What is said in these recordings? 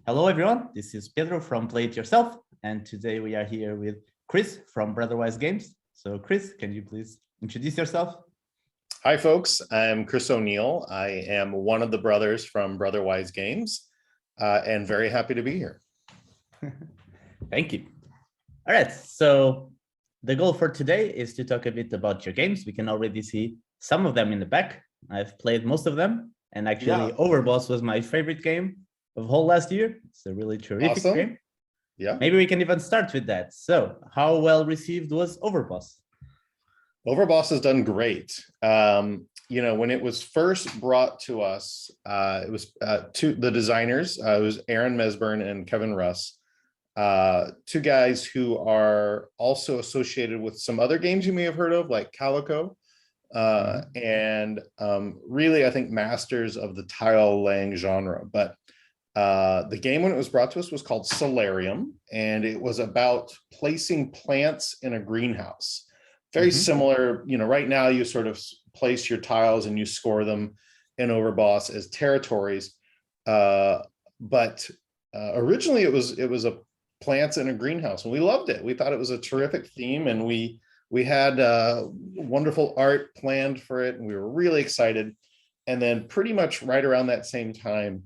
Hello, everyone. This is Pedro from Play It Yourself, and today we are here with Chris from Brotherwise Games. So, Chris, can you please introduce yourself? Hi, folks. I'm Chris O'Neill. I am one of the brothers from Brotherwise Games, and very happy to be here. Thank you. All right. So, the goal for today is to talk a bit about your games. We can already see some of them in the back. I've played most of them, and actually, Overboss was my favorite game of whole last year. It's a really terrific game. Yeah. Maybe we can even start with that. So, how well received was Overboss? Overboss has done great. When it was first brought to us, it was to the designers. It was Aaron Mesburn and Kevin Russ, two guys who are also associated with some other games you may have heard of, like Calico, and really, I think, masters of the tile laying genre. But the game, when it was brought to us, was called Solarium, and it was about placing plants in a greenhouse. Very similar, right now you sort of place your tiles and you score them in Overboss as territories. But originally it was a plants in a greenhouse, and we loved it. We thought it was a terrific theme, and we had wonderful art planned for it, and we were really excited. And then pretty much right around that same time,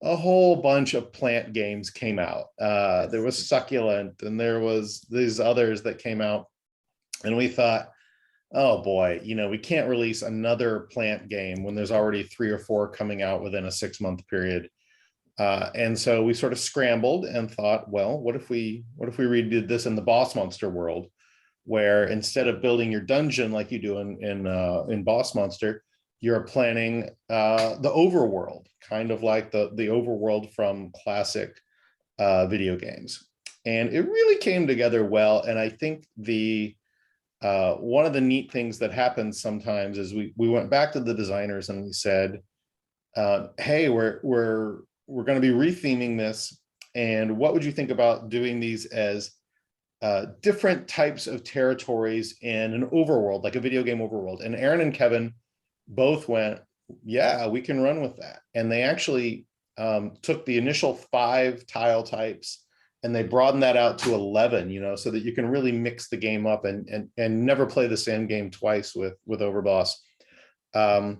a whole bunch of plant games came out. There was Succulent, and there was these others that came out. And we thought, oh boy, we can't release another plant game when there's already 3 or 4 coming out within a 6-month period. And so we sort of scrambled and thought, well, what if we redid this in the Boss Monster world, where instead of building your dungeon like you do in Boss Monster, you're planning the overworld, kind of like the overworld from classic video games. And it really came together well. And I think one of the neat things that happens sometimes is we went back to the designers and we said, hey, we're going to be retheming this, and what would you think about doing these as different types of territories in an overworld, like a video game overworld? And Aaron and Kevin both went, yeah, we can run with that. And they actually took the initial 5 tile types and they broadened that out to 11, so that you can really mix the game up and never play the same game twice with Overboss. And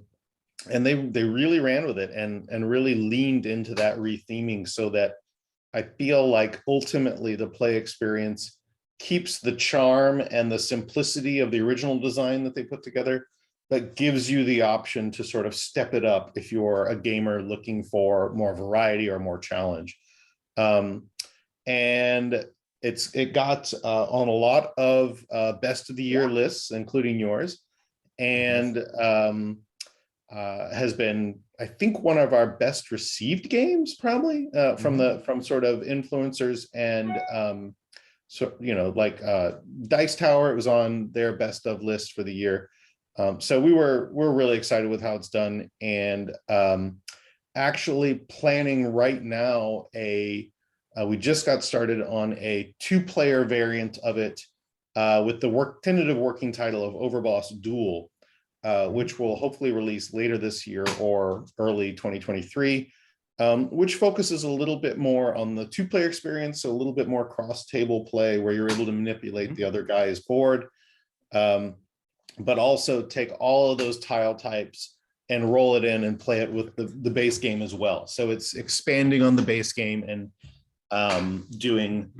they really ran with it and really leaned into that retheming, so that I feel like ultimately the play experience keeps the charm and the simplicity of the original design that they put together, but gives you the option to sort of step it up if you're a gamer looking for more variety or more challenge. And it got on a lot of best of the year lists, including yours, and has been, I think, one of our best received games, probably from sort of influencers and like Dice Tower. It was on their best of list for the year. So we're really excited with how it's done, and actually planning right now we just got started on a 2-player variant of it with the tentative working title of Overboss Duel, which will hopefully release later this year or early 2023, which focuses a little bit more on the 2-player experience, so a little bit more cross-table play where you're able to manipulate the other guy's board, but also take all of those tile types and roll it in and play it with the base game as well. So it's expanding on the base game and doing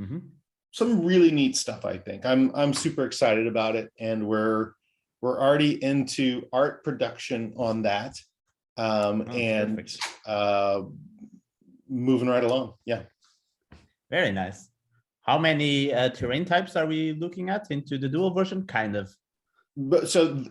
some really neat stuff. I think I'm super excited about it, and we're already into art production on that, and moving right along. Yeah, very nice. How many terrain types are we looking at into the Duel version? Kind of. But so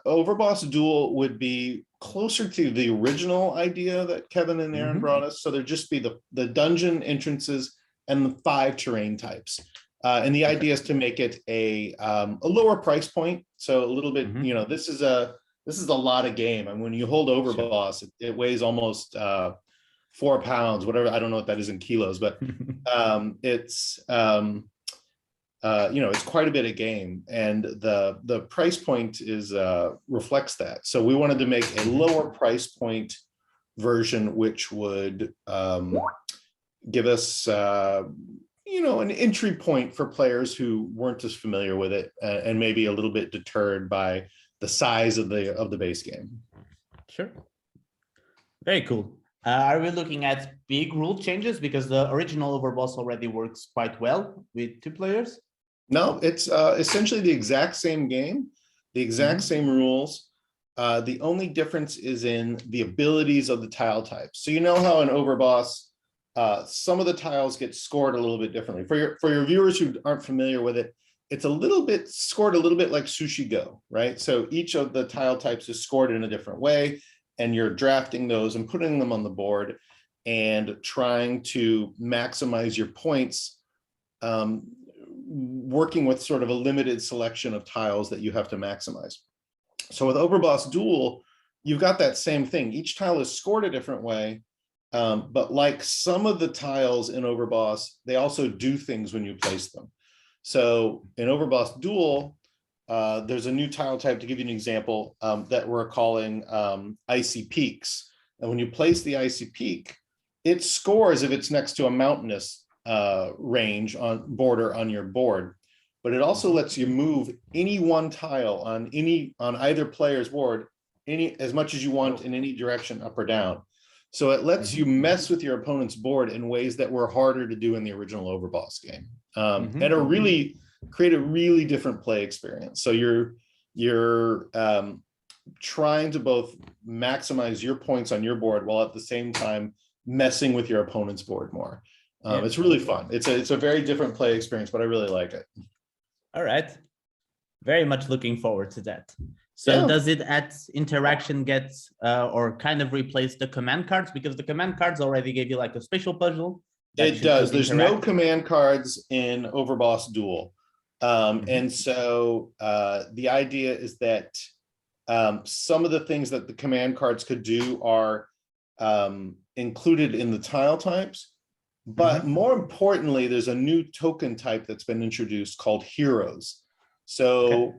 Overboss Duel would be closer to the original idea that Kevin and Aaron brought us. So there'd just be the dungeon entrances and the 5 terrain types. And the idea is to make it a lower price point. So a little bit, this is a lot of game. And when you hold Overboss, it weighs almost 4 pounds, whatever. I don't know what that is in kilos, but it's it's quite a bit of game, and the price point is reflects that. So we wanted to make a lower price point version, which would give us an entry point for players who weren't as familiar with it and maybe a little bit deterred by the size of the base game. Sure. Very cool. Are we looking at big rule changes? Because the original Overboss already works quite well with 2 players. No, it's essentially the exact same game, the exact same rules. The only difference is in the abilities of the tile types. So you know how in Overboss, some of the tiles get scored a little bit differently. For your viewers who aren't familiar with it, it's a little bit scored a little bit like Sushi Go, right? So each of the tile types is scored in a different way, and you're drafting those and putting them on the board and trying to maximize your points, working with sort of a limited selection of tiles that you have to maximize. So with Overboss Duel, you've got that same thing. Each tile is scored a different way, but like some of the tiles in Overboss, they also do things when you place them. So in Overboss Duel, there's a new tile type, to give you an example, that we're calling Icy Peaks. And when you place the Icy Peak, it scores if it's next to a mountainous range border on your board, but it also lets you move any one tile on either player's board as much as you want in any direction, up or down. So it lets you mess with your opponent's board in ways that were harder to do in the original Overboss game, and create a really different play experience. So you're trying to both maximize your points on your board while at the same time messing with your opponent's board more. It's really fun. It's a very different play experience, but I really like it. All right. Very much looking forward to that. So does it add interaction or kind of replace the command cards? Because the command cards already gave you like a special puzzle. It does. There's no command cards in Overboss Duel. And so the idea is that some of the things that the command cards could do are included in the tile types. But more importantly, there's a new token type that's been introduced called heroes. So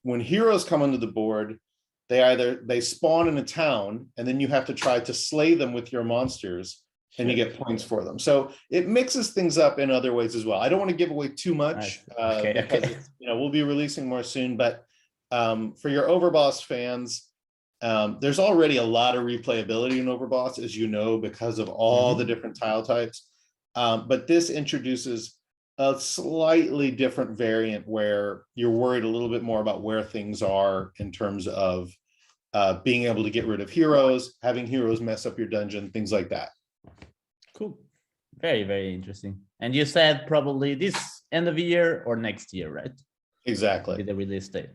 when heroes come onto the board, they spawn in a town, and then you have to try to slay them with your monsters, and you get points for them. So it mixes things up in other ways as well. I don't want to give away too much because we'll be releasing more soon. But for your Overboss fans, there's already a lot of replayability in Overboss, as you know, because of all the different tile types. But this introduces a slightly different variant where you're worried a little bit more about where things are in terms of being able to get rid of heroes, having heroes mess up your dungeon, things like that. Cool. Very, very interesting. And you said probably this end of the year or next year, right? Exactly. With the release date.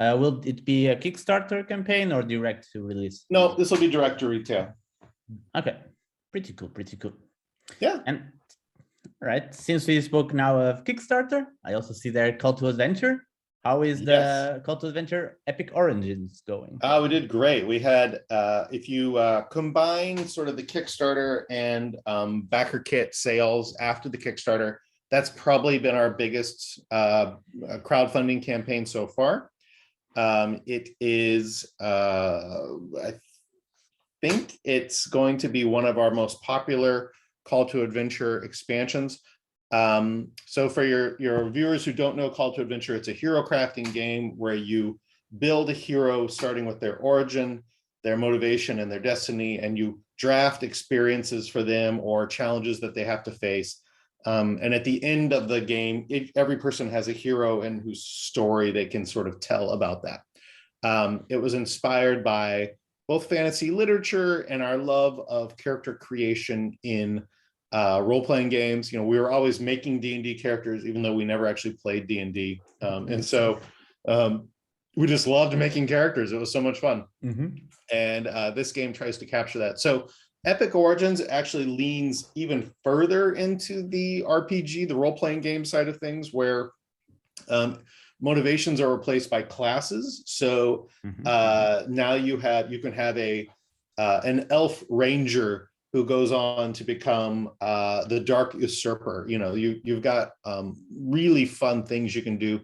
Will it be a Kickstarter campaign or direct to release? No, this will be direct to retail. Okay. Pretty cool. Pretty cool. Yeah. And right, since we spoke now of Kickstarter, I also see there Call to Adventure. How is the Call to Adventure Epic Origins going? We did great. We had, if you combine sort of the Kickstarter and backer kit sales after the Kickstarter, that's probably been our biggest crowdfunding campaign so far. It is, I think it's going to be one of our most popular Call to Adventure expansions. So for your viewers who don't know Call to Adventure, it's a hero crafting game where you build a hero starting with their origin, their motivation, and their destiny, and you draft experiences for them or challenges that they have to face. And at the end of the game, every person has a hero and whose story they can sort of tell about that. It was inspired by both fantasy literature and our love of character creation in role-playing games. We were always making D&D characters, even though we never actually played D&D. And so we just loved making characters. It was so much fun. And this game tries to capture that. So Epic Origins actually leans even further into the RPG, the role-playing game side of things, where motivations are replaced by classes. So now you can have an elf ranger who goes on to become the Dark Usurper. You've got really fun things you can do.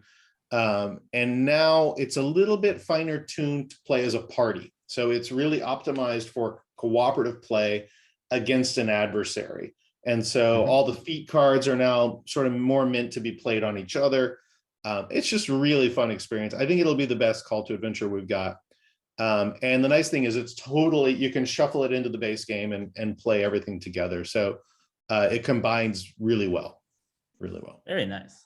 And now it's a little bit finer tuned to play as a party. So it's really optimized for cooperative play against an adversary. And so all the feat cards are now sort of more meant to be played on each other. It's just a really fun experience. I think it'll be the best call to adventure we've got. And the nice thing is it's totally, you can shuffle it into the base game and play everything together. So it combines really well, really well. Very nice.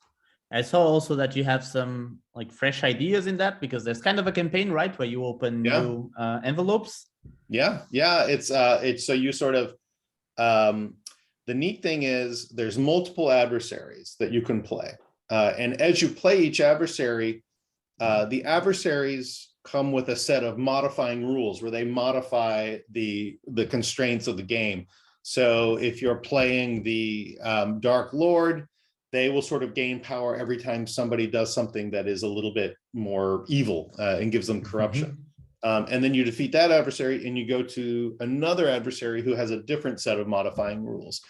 I saw also that you have some like fresh ideas in that, because there's kind of a campaign, right, where you open new envelopes. Yeah. It's so you sort of, the neat thing is there's multiple adversaries that you can play. And as you play each adversary, the adversaries come with a set of modifying rules where they modify the constraints of the game. So if you're playing the Dark Lord, they will sort of gain power every time somebody does something that is a little bit more evil and gives them corruption. And then you defeat that adversary and you go to another adversary who has a different set of modifying rules.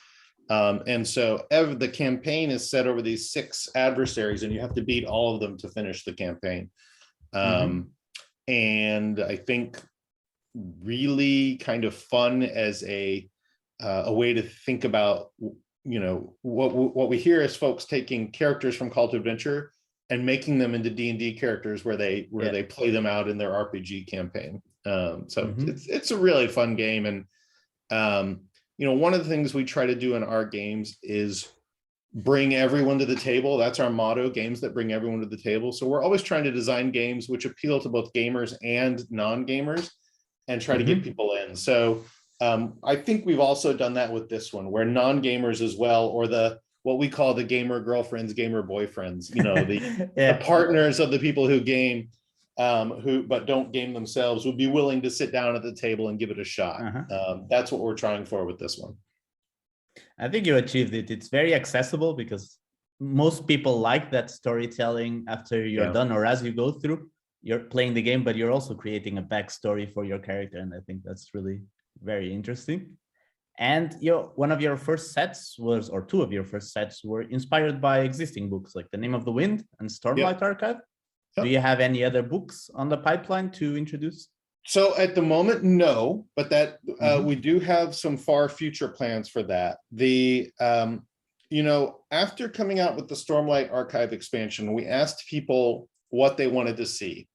And so the campaign is set over these 6 adversaries and you have to beat all of them to finish the campaign. And I think really kind of fun as a way to think about, you know, what we hear is folks taking characters from Call to Adventure and making them into D&D characters where they play them out in their RPG campaign. So it's a really fun game. And you know, one of the things we try to do in our games is bring everyone to the table. That's our motto, games that bring everyone to the table. So we're always trying to design games which appeal to both gamers and non-gamers and try to get people in. So I think we've also done that with this one, where non-gamers as well, or what we call the gamer girlfriends, gamer boyfriends, you know, the partners of the people who game, but don't game themselves, would be willing to sit down at the table and give it a shot. That's what we're trying for with this one. I think you achieved it. It's very accessible because most people like that storytelling after you're done or as you go through. You're playing the game, but you're also creating a backstory for your character. And I think that's really very interesting. And one of your first sets was, or 2 of your first sets were inspired by existing books like The Name of the Wind and Stormlight Archive. Do you have any other books on the pipeline to introduce? So at the moment, no, but that we do have some far future plans for that. You know, after coming out with the Stormlight Archive expansion, we asked people what they wanted to see.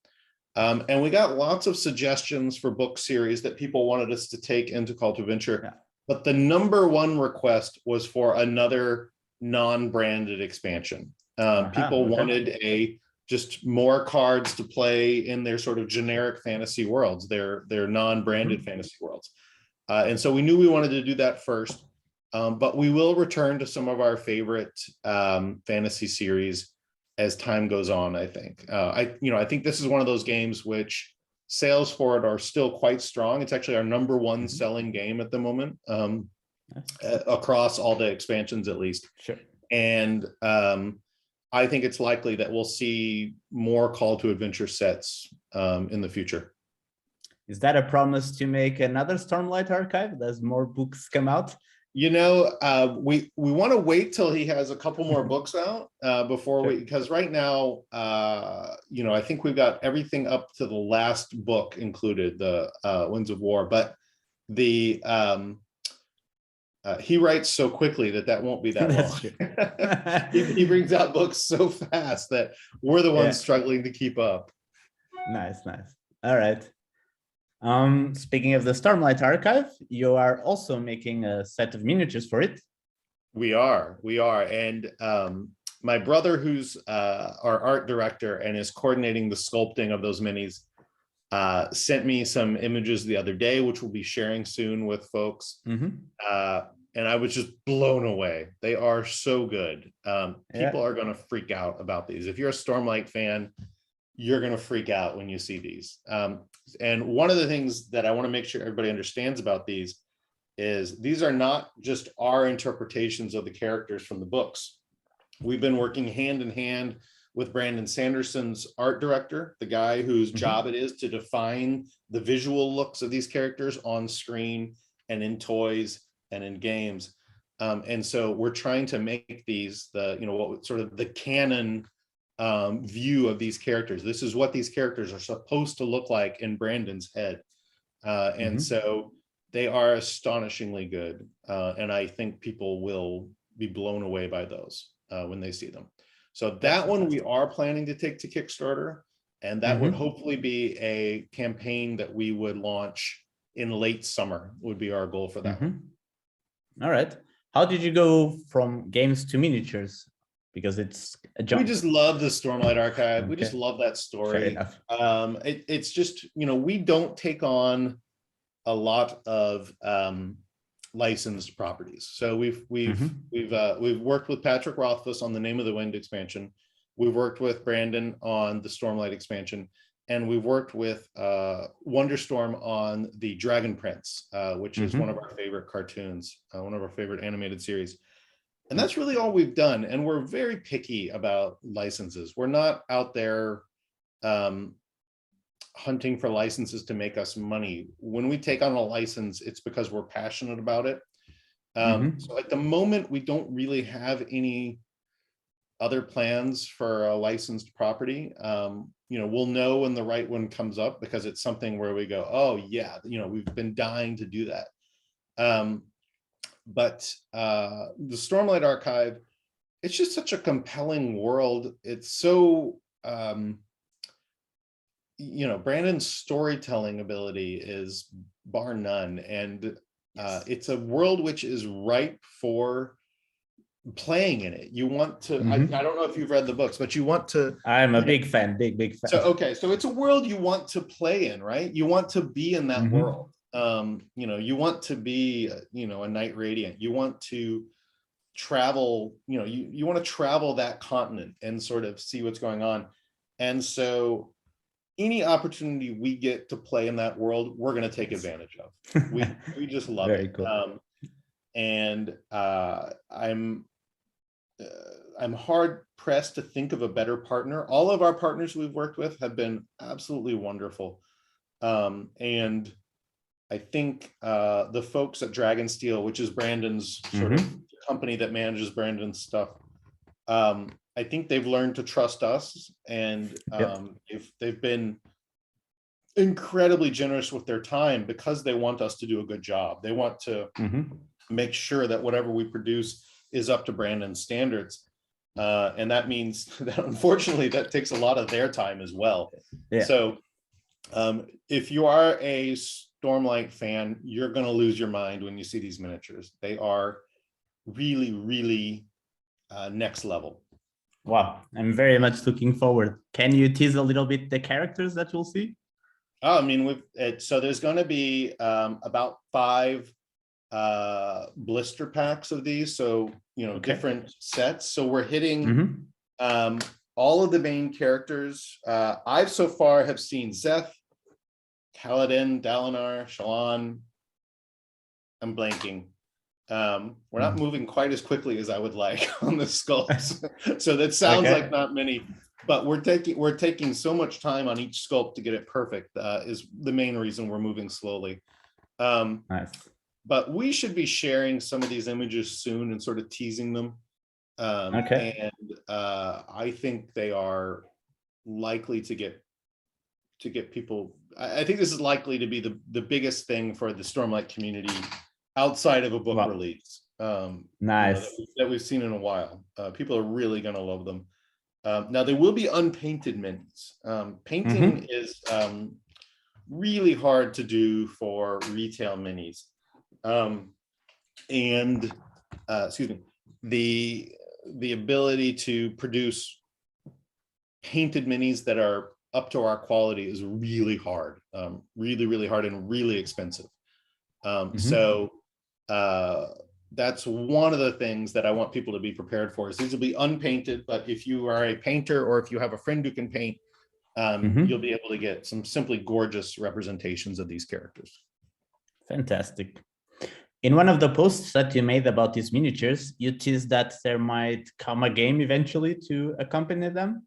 And we got lots of suggestions for book series that people wanted us to take into Call to Adventure. But the #1 request was for another non-branded expansion. People wanted just more cards to play in their sort of generic fantasy worlds, their non-branded fantasy worlds. And so we knew we wanted to do that first, but we will return to some of our favorite fantasy series as time goes on, I think. I think this is one of those games which sales for it are still quite strong. It's actually our #1 selling game at the moment, across all the expansions at least. And I think it's likely that we'll see more Call to Adventure sets in the future. Is that a promise to make another Stormlight Archive as more books come out? You know, we want to wait till he has a couple more books out before because right now, you know, I think we've got everything up to the last book included, the Winds of War, but he writes so quickly that won't be that long. He brings out books so fast that we're the ones struggling to keep up. Nice. All right. Speaking of the Stormlight Archive, you are also making a set of miniatures for it. We are. And my brother, who's our art director and is coordinating the sculpting of those minis, sent me some images the other day, which we'll be sharing soon with folks. And I was just blown away. They are so good. People are going to freak out about these. If you're a Stormlight fan, you're going to freak out when you see these. And one of the things that I want to make sure everybody understands about these is these are not just our interpretations of the characters from the books. We've been working hand in hand with Brandon Sanderson's art director, the guy whose job it is to define the visual looks of these characters on screen and in toys and in games. And so we're trying to make these what sort of the canon view of these characters. This is what these characters are supposed to look like in Brandon's head. And so they are astonishingly good. And I think people will be blown away by those when they see them. So that one we are planning to take to Kickstarter, and that would hopefully be a campaign that we would launch in late summer would be our goal for that one. All right. How did you go from games to miniatures? Because it's a jump. We just love the Stormlight Archive. We Okay. just love that story. Fair enough. It's just, we don't take on a lot of licensed properties. So we've worked with Patrick Rothfuss on the Name of the Wind expansion. We've worked with Brandon on the Stormlight expansion, and we've worked with Wonderstorm on the Dragon Prince, which is one of our favorite cartoons, one of our favorite animated series. And that's really all we've done. And we're very picky about licenses. We're not out there hunting for licenses to make us money. When we take on a license, it's because we're passionate about it. So at the moment, we don't really have any other plans for a licensed property. We'll know when the right one comes up, because it's something where we go, oh yeah, we've been dying to do that. But the Stormlight Archive, it's just such a compelling world. It's so, Brandon's storytelling ability is bar none. And it's a world which is ripe for playing in it. You want to, I don't know if you've read the books, but you want to. I'm a big fan, big fan. So it's a world you want to play in, right? You want to be in that world. You want to be, a Knight Radiant. You want to travel, you want to travel that continent and sort of see what's going on. And so any opportunity we get to play in that world, we're going to take advantage of. We just love Very it. Cool. I'm hard pressed to think of a better partner. All of our partners we've worked with have been absolutely wonderful. And I think the folks at Dragonsteel, which is Brandon's sort of company that manages Brandon's stuff, I think they've learned to trust us, and they've been incredibly generous with their time, because they want us to do a good job. They want to make sure that whatever we produce is up to Brandon's standards. And that means that, unfortunately, that takes a lot of their time as well. Yeah. So if you are a Stormlight fan, you're going to lose your mind when you see these miniatures. They are really, really next level. Wow, I'm very much looking forward. Can you tease a little bit the characters that you'll see? Oh, I mean, so there's going to be about 5 blister packs of these, so different sets. So we're hitting all of the main characters. I've so far have seen Zeth, Kaladin, Dalinar, Shallan. I'm blanking. We're not moving quite as quickly as I would like on the sculpts. So that sounds like not many, but we're taking so much time on each sculpt to get it perfect, is the main reason we're moving slowly. Nice. But we should be sharing some of these images soon and sort of teasing them. And I think they are likely to get people. I think this is likely to be the biggest thing for the Stormlight community outside of a book release. Nice. That we've seen in a while. People are really going to love them. Now there will be unpainted minis. Painting is really hard to do for retail minis. Excuse me, the ability to produce painted minis that are up to our quality is really hard, really hard and really expensive. So that's one of the things that I want people to be prepared for, is these will be unpainted, but if you are a painter or if you have a friend who can paint, you'll be able to get some simply gorgeous representations of these characters. Fantastic. In one of the posts that you made about these miniatures, you teased that there might come a game eventually to accompany them.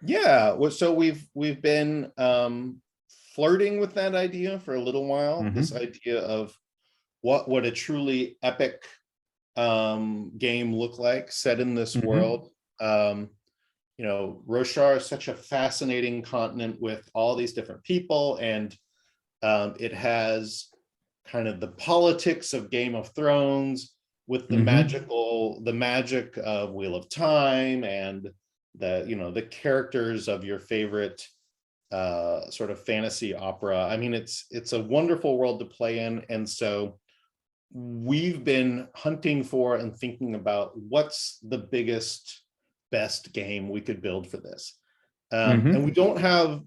Yeah, well, so we've been flirting with that idea for a little while. This idea of what would a truly epic game look like set in this world. Roshar is such a fascinating continent with all these different people, and it has kind of the politics of Game of Thrones with the magic of Wheel of Time and the characters of your favorite sort of fantasy opera. I mean, it's a wonderful world to play in. And so we've been hunting for and thinking about what's the biggest, best game we could build for this. And we don't have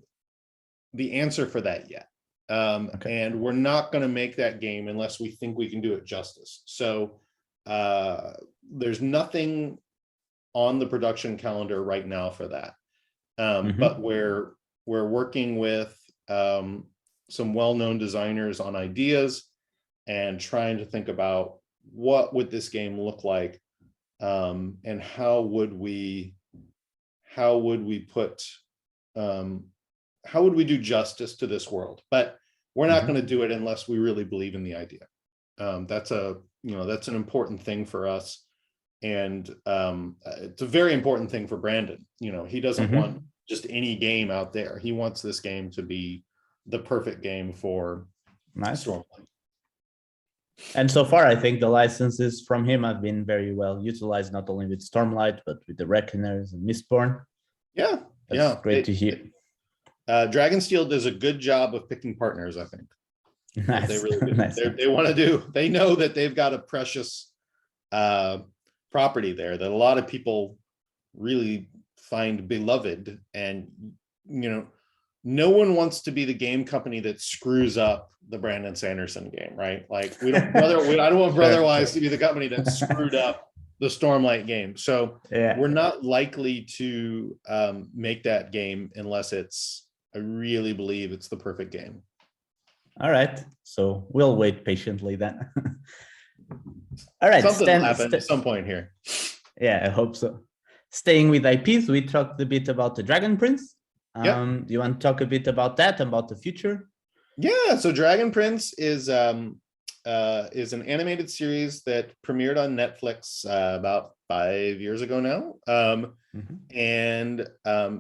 the answer for that yet. And we're not going to make that game unless we think we can do it justice. So there's nothing on the production calendar right now for that. But we're working with some well-known designers on ideas and trying to think about what would this game look like, and how would we do justice to this world. But we're not going to do it unless we really believe in the idea. That's an important thing for us, and it's a very important thing for Brandon. He doesn't want just any game out there. He wants this game to be the perfect game for Stormlight. And so far, I think the licenses from him have been very well utilized, not only with Stormlight, but with the Reckoners and Mistborn. Yeah, That's great to hear. Dragonsteel does a good job of picking partners, I think. Nice. They really do. Nice. They want to do. They know that they've got a precious property there that a lot of people really find beloved, and no one wants to be the game company that screws up the Brandon Sanderson game, right? Like I don't want Brotherwise to be the company that screwed up the Stormlight game. So we're not likely to make that game unless I really believe it's the perfect game. All right. So we'll wait patiently then. All right. Something will happen at some point here. Yeah, I hope so. Staying with IPs, we talked a bit about the Dragon Prince. Do you want to talk a bit about that, about the future? Yeah, so Dragon Prince is an animated series that premiered on Netflix about 5 years ago now. And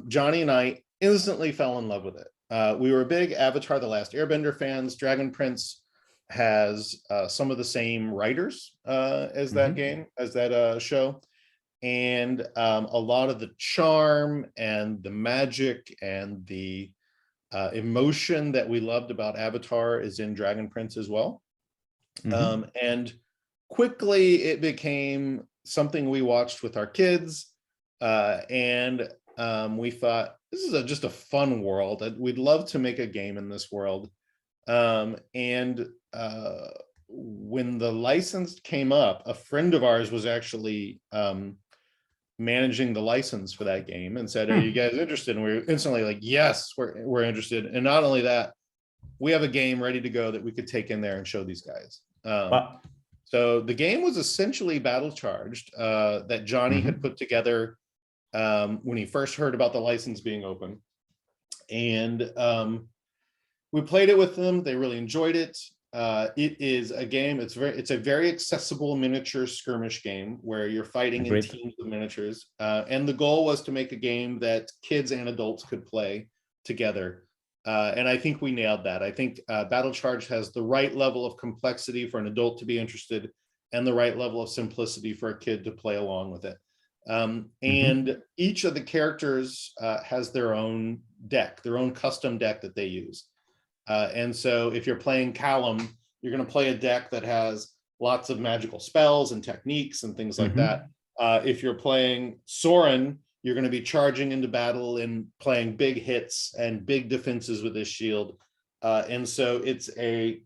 Johnny and I instantly fell in love with it. We were big Avatar: The Last Airbender fans. Dragon Prince has some of the same writers as that show. And a lot of the charm and the magic and the emotion that we loved about Avatar is in Dragon Prince as well. And quickly it became something we watched with our kids, and we thought, this is just a fun world. We'd love to make a game in this world. And when the license came up, a friend of ours was actually managing the license for that game and said, are you guys interested? And we were instantly like, yes, we're interested. And not only that, we have a game ready to go that we could take in there and show these guys. So the game was essentially battle charged, that Johnny had put together when he first heard about the license being open. And we played it with them. They really enjoyed it. It is a game. It's a very accessible miniature skirmish game where you're fighting in teams of miniatures. And the goal was to make a game that kids and adults could play together. And I think we nailed that. I think Battle Charge has the right level of complexity for an adult to be interested and the right level of simplicity for a kid to play along with it. And each of the characters has their own deck, their own custom deck that they use. And so if you're playing Callum, you're going to play a deck that has lots of magical spells and techniques and things like that. If you're playing Soren, you're going to be charging into battle and playing big hits and big defenses with his shield. And so it's a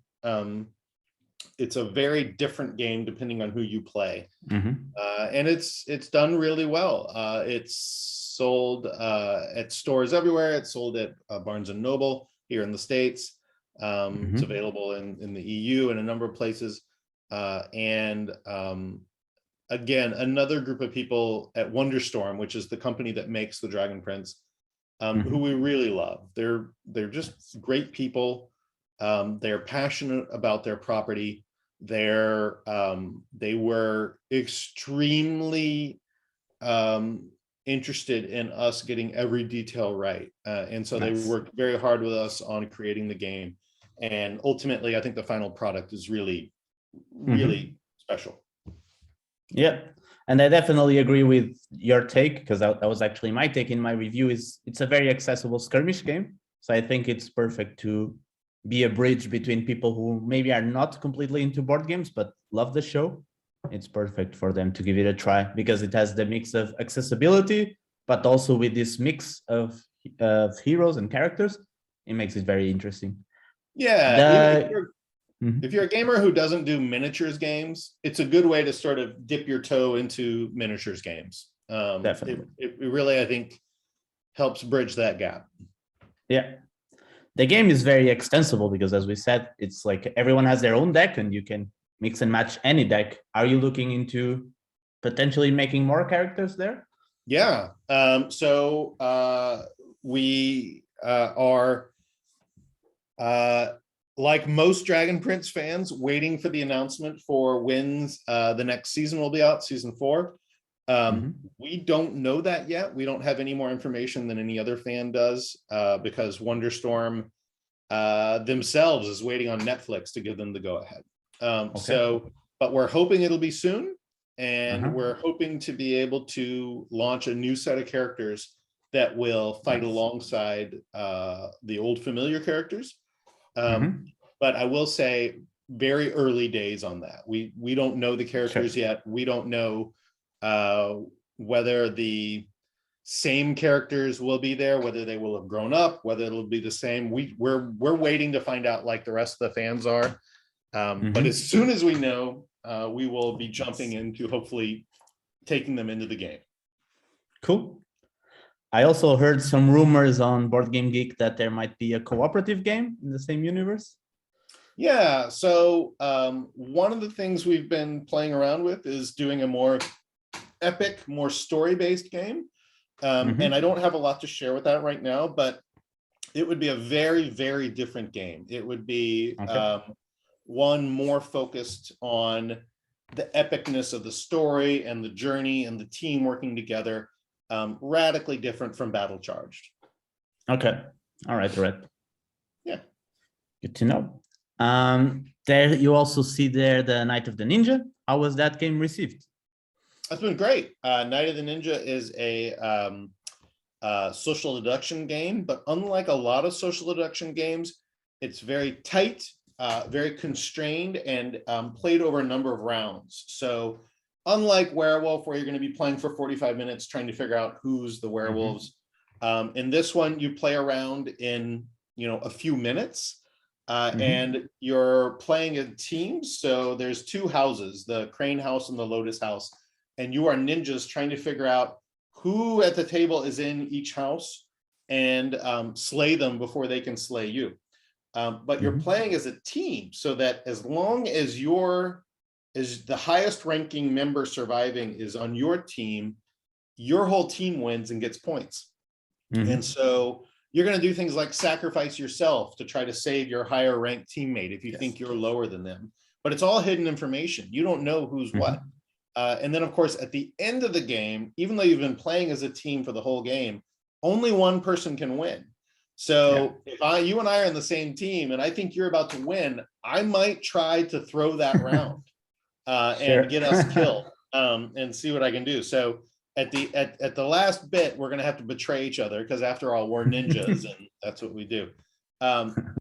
very different game depending on who you play. And it's done really well. It's sold at stores everywhere. It's sold at Barnes & Noble here in the States. It's available in the EU and a number of places. Again, another group of people at Wonderstorm, which is the company that makes the Dragon Prince, who we really love. They're just great people. They're passionate about their property. They were extremely interested in us getting every detail right. And so they worked very hard with us on creating the game. And ultimately, I think the final product is really, really special. Yeah. And I definitely agree with your take, because that was actually my take in my review. Is it's a very accessible skirmish game. So I think it's perfect to be a bridge between people who maybe are not completely into board games, but love the show. It's perfect for them to give it a try, because it has the mix of accessibility, but also with this mix of heroes and characters, it makes it very interesting. Yeah, if you're a gamer who doesn't do miniatures games, it's a good way to sort of dip your toe into miniatures games. Definitely. It really, I think, helps bridge that gap. Yeah. The game is very extensible because, as we said, it's like everyone has their own deck and you can mix and match any deck. Are you looking into potentially making more characters there? Yeah. We are like most Dragon Prince fans, waiting for the announcement for when the next season will be out, season 4. We don't know that yet. We don't have any more information than any other fan does, because Wonderstorm themselves is waiting on Netflix to give them the go-ahead. But we're hoping it'll be soon, and we're hoping to be able to launch a new set of characters that will fight alongside the old familiar characters. But I will say, very early days on that. We don't know the characters yet. We don't know whether the same characters will be there, whether they will have grown up, whether it'll be the same. We're waiting to find out, like the rest of the fans are. But as soon as we know, we will be jumping into hopefully taking them into the game. Cool. I also heard some rumors on Board Game Geek that there might be a cooperative game in the same universe. Yeah, so one of the things we've been playing around with is doing a more epic, more story-based game. And I don't have a lot to share with that right now, but it would be a very, very different game. It would be one more focused on the epicness of the story and the journey and the team working together. Radically different from Battle Charged. Okay. All right. Yeah. Good to know. There you also see there the Night of the Ninja. How was that game received? That's been great. Night of the Ninja is a social deduction game, but unlike a lot of social deduction games, it's very tight, very constrained, and played over a number of rounds. So unlike Werewolf, where you're going to be playing for 45 minutes trying to figure out who's the werewolves, in this one you play around in a few minutes, and you're playing in teams. So there's 2 houses, the Crane House and the Lotus House, and you are ninjas trying to figure out who at the table is in each house and slay them before they can slay you. But you're playing as a team, so that as long as the highest ranking member surviving is on your team, your whole team wins and gets points. And so you're going to do things like sacrifice yourself to try to save your higher ranked teammate if you think you're lower than them. But it's all hidden information. You don't know who's what. And then, of course, at the end of the game, even though you've been playing as a team for the whole game, only one person can win. So if you and I are in the same team and I think you're about to win, I might try to throw that round and get us killed and see what I can do. So at the last bit, we're going to have to betray each other, because after all, we're ninjas and that's what we do.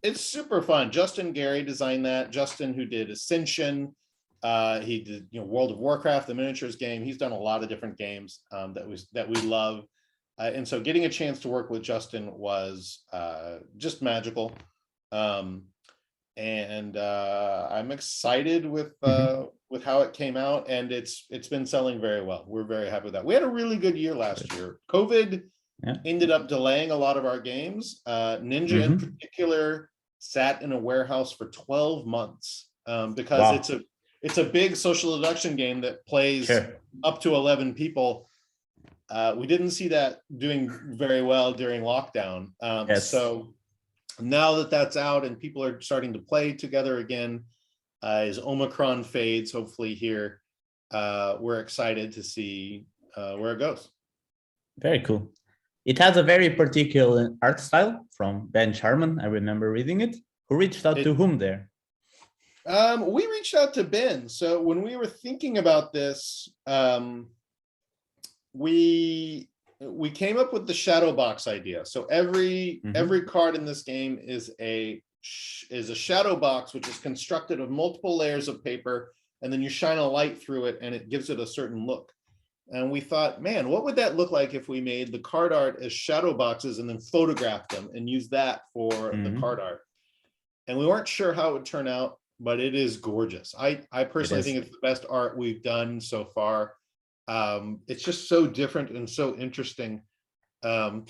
It's super fun. Justin Gary designed that. Justin, who did Ascension, he did World of Warcraft, the miniatures game. He's done a lot of different games that we love. And so getting a chance to work with Justin was just magical. And I'm excited with how it came out, and it's been selling very well. We're very happy with that. We had a really good year last year. COVID ended up delaying a lot of our games. Ninja in particular sat in a warehouse for 12 months because it's a big social deduction game that plays up to 11 people. We didn't see that doing very well during lockdown. So now that that's out and people are starting to play together again, as Omicron fades, hopefully here, we're excited to see where it goes. Very cool. It has a very particular art style from Ben Sharman. I remember reading it, Who reached out to whom there? We reached out to Ben. So when we were thinking about this, we came up with the shadow box idea. So every card in this game is a shadow box, which is constructed of multiple layers of paper, and then you shine a light through it and it gives it a certain look. And we thought, man, what would that look like if we made the card art as shadow boxes and then photographed them and use that for the card art? And we weren't sure how it would turn out, but it is gorgeous. I personally think it's the best art we've done so far. It's just so different and so interesting. Ben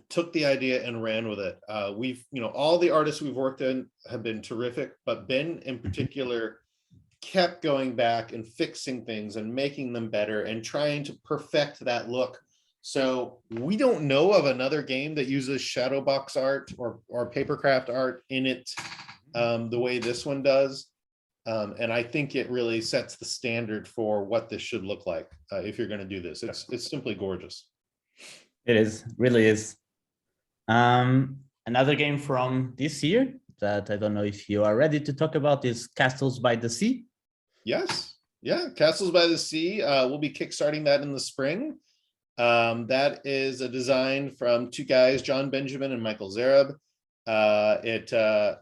took the idea and ran with it. All the artists we've worked in have been terrific, but Ben in particular kept going back and fixing things and making them better and trying to perfect that look. So we don't know of another game that uses shadow box art or papercraft art in it the way this one does. And I think it really sets the standard for what this should look like if you're going to do this. It's simply gorgeous. It is, really is. Another game from this year that I don't know if you are ready to talk about is Castles by the Sea. Yes. Yeah. Castles by the Sea. We'll be kickstarting that in the spring. That is a design from two guys, John Benjamin and Michael Zareb.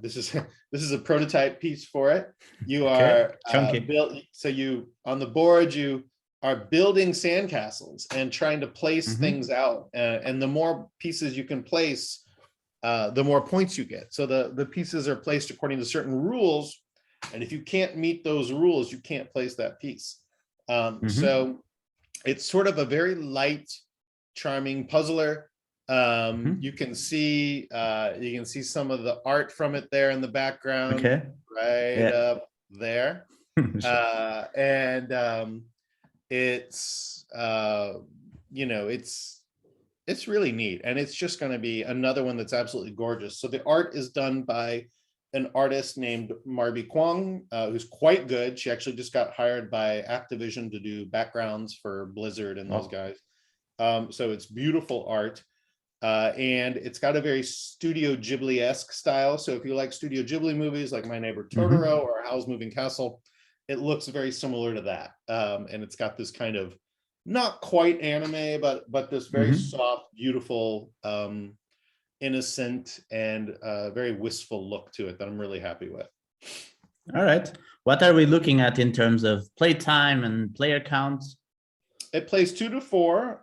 This is a prototype piece for it. You are built, so you on the board you are building sandcastles and trying to place things out, and the more pieces you can place, the more points you get. So the pieces are placed according to certain rules, and if you can't meet those rules, you can't place that piece. So it's sort of a very light, charming puzzler. You can see some of the art from it there in the background, up there. It's really neat, and it's just going to be another one that's absolutely gorgeous. So the art is done by an artist named Marby Kwong, who's quite good. She actually just got hired by Activision to do backgrounds for Blizzard and those guys. So it's beautiful art. And it's got a very Studio Ghibli-esque style. So if you like Studio Ghibli movies like My Neighbor Totoro or Howl's Moving Castle, it looks very similar to that. And it's got this kind of not quite anime, but this very soft, beautiful, innocent, and very wistful look to it that I'm really happy with. All right. What are we looking at in terms of playtime and player counts? It plays 2 to 4.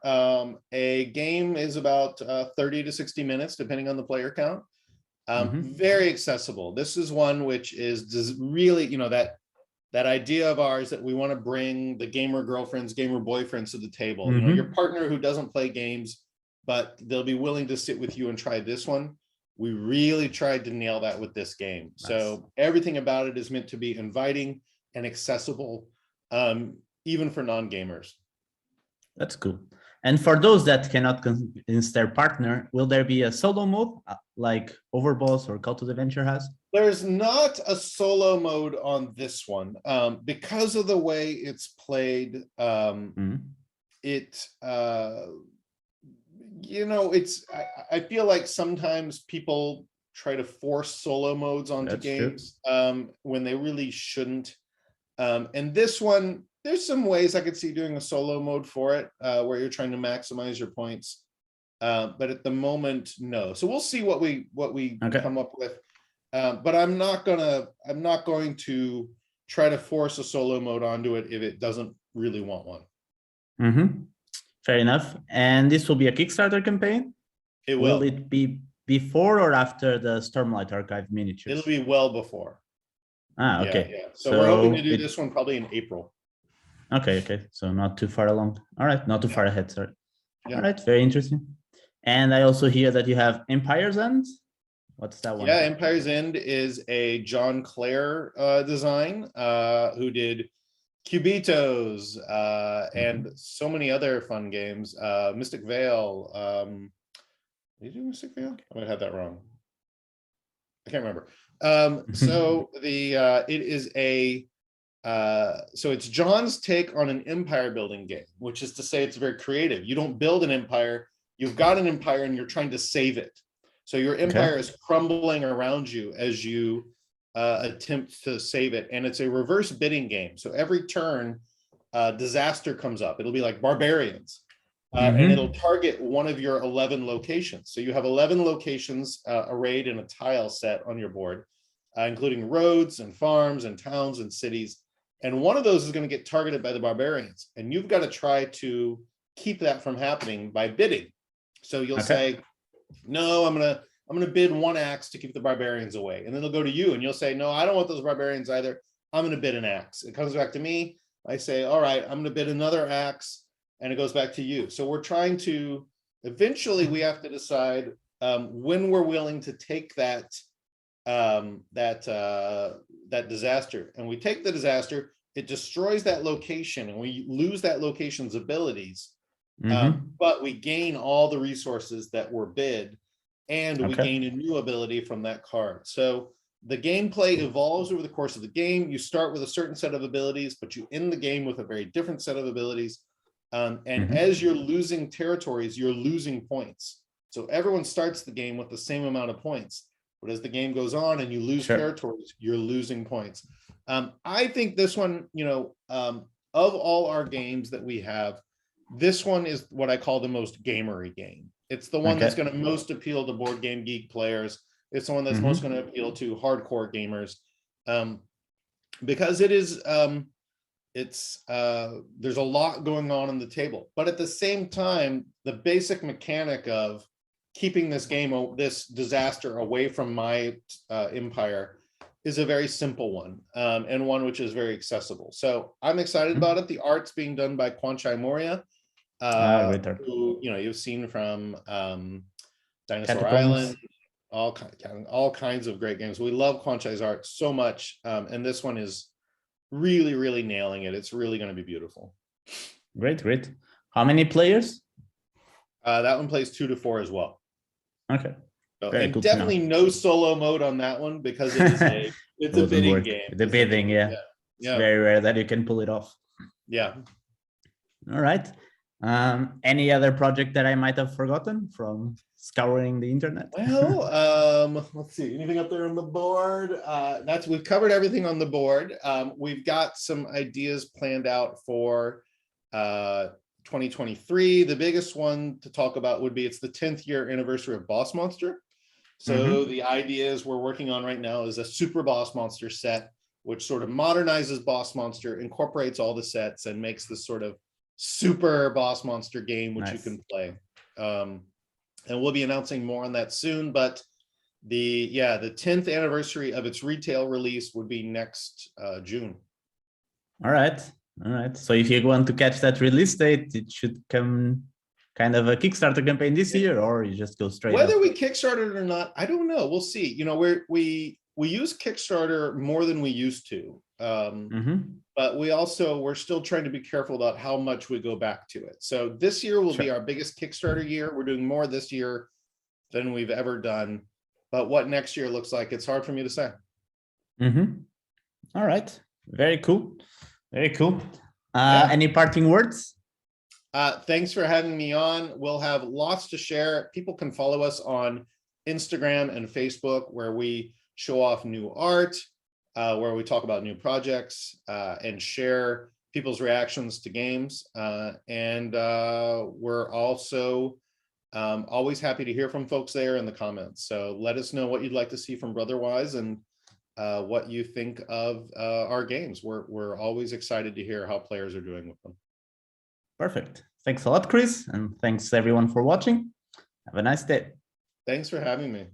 A game is about 30 to 60 minutes, depending on the player count. Very accessible. This is one which is really, that idea of ours that we want to bring the gamer girlfriends, gamer boyfriends to the table. Your partner who doesn't play games, but they'll be willing to sit with you and try this one. We really tried to nail that with this game. Nice. So everything about it is meant to be inviting and accessible, even for non-gamers. That's cool. And for those that cannot convince their partner, will there be a solo mode like Overboss or Call to the Venture has? There's not a solo mode on this one because of the way it's played. I feel like sometimes people try to force solo modes onto games when they really shouldn't. And this one, there's some ways I could see doing a solo mode for it where you're trying to maximize your points. But at the moment, no. So we'll see what we come up with. But I'm not going to try to force a solo mode onto it if it doesn't really want one. Fair enough. And this will be a Kickstarter campaign? It will. Will it be before or after the Stormlight Archive miniatures? It'll be well before. Okay. Yeah. So we're hoping to do this one probably in April. Okay. So not too far along. All right. Not too far ahead. Sorry. Yeah. All right. Very interesting. And I also hear that you have Empire's End. What's that one? Yeah, Empire's End is a John Clare design who did Cubitos and so many other fun games. Mystic Vale. Did you do Mystic Vale? I might have that wrong. I can't remember. So it's John's take on an empire building game, which is to say it's very creative. You don't build an empire, you've got an empire and you're trying to save it. So your empire is crumbling around you as you attempt to save it. And it's a reverse bidding game. So every turn, disaster comes up. It'll be like barbarians. And it'll target one of your 11 locations. So you have 11 locations arrayed in a tile set on your board, including roads and farms and towns and cities. And one of those is going to get targeted by the barbarians. And you've got to try to keep that from happening by bidding. So you'll say, no, I'm gonna bid 1 axe to keep the barbarians away. And then they'll go to you and you'll say, no, I don't want those barbarians either. I'm going to bid an axe. It comes back to me. I say, all right, I'm going to bid another axe. And it goes back to you. So we're trying to, eventually we have to decide when we're willing to take that disaster. And we take the disaster, it destroys that location and we lose that location's abilities. But we gain all the resources that were bid and we gain a new ability from that card. So the gameplay evolves over the course of the game. You start with a certain set of abilities, but you end the game with a very different set of abilities. And as you're losing territories, you're losing points. So everyone starts the game with the same amount of points, but as the game goes on and you lose territories, you're losing points. I think this one, of all our games that we have, this one is what I call the most gamery game. It's the one that's going to most appeal to board game geek players. It's the one that's most going to appeal to hardcore gamers, because it is, there's a lot going on the table, but at the same time, the basic mechanic of keeping this game, this disaster away from my empire is a very simple one, and one which is very accessible. So I'm excited about it. The art's being done by Kwanchai Moria, who you've seen from Dinosaur Island, all kinds of great games. We love Kwanchai's art so much, and this one is really nailing it. It's really going to be beautiful. Great. How many players? That one plays 2 to 4 as well. Okay. So, and definitely no solo mode on that one because it is it's a bidding game. The bidding, yeah. It's very rare that you can pull it off. Yeah. All right. Any other project that I might have forgotten from scouring the internet? Well, let's see, anything up there on the board? We've covered everything on the board. We've got some ideas planned out for 2023. The biggest one to talk about would be, it's the 10th year anniversary of Boss Monster. So the ideas we're working on right now is a super Boss Monster set, which sort of modernizes Boss Monster, incorporates all the sets, and makes this sort of super Boss Monster game which you can play. And we'll be announcing more on that soon, but the 10th anniversary of its retail release would be next June. All right. So if you want to catch that release date, it should come kind of a Kickstarter campaign this year, or you just go straight whether up? We Kickstarted it or not, I don't know. We'll see. We use Kickstarter more than we used to. But we're still trying to be careful about how much we go back to it. So this year will be our biggest Kickstarter year. We're doing more this year than we've ever done. But what next year looks like, it's hard for me to say. All right. Very cool. Any parting words? Thanks for having me on. We'll have lots to share. People can follow us on Instagram and Facebook, where we show off new art, where we talk about new projects, and share people's reactions to games. And we're also always happy to hear from folks there in the comments. So let us know what you'd like to see from Brotherwise and what you think of our games. We're always excited to hear how players are doing with them. Perfect. Thanks a lot, Chris. And thanks everyone for watching. Have a nice day. Thanks for having me.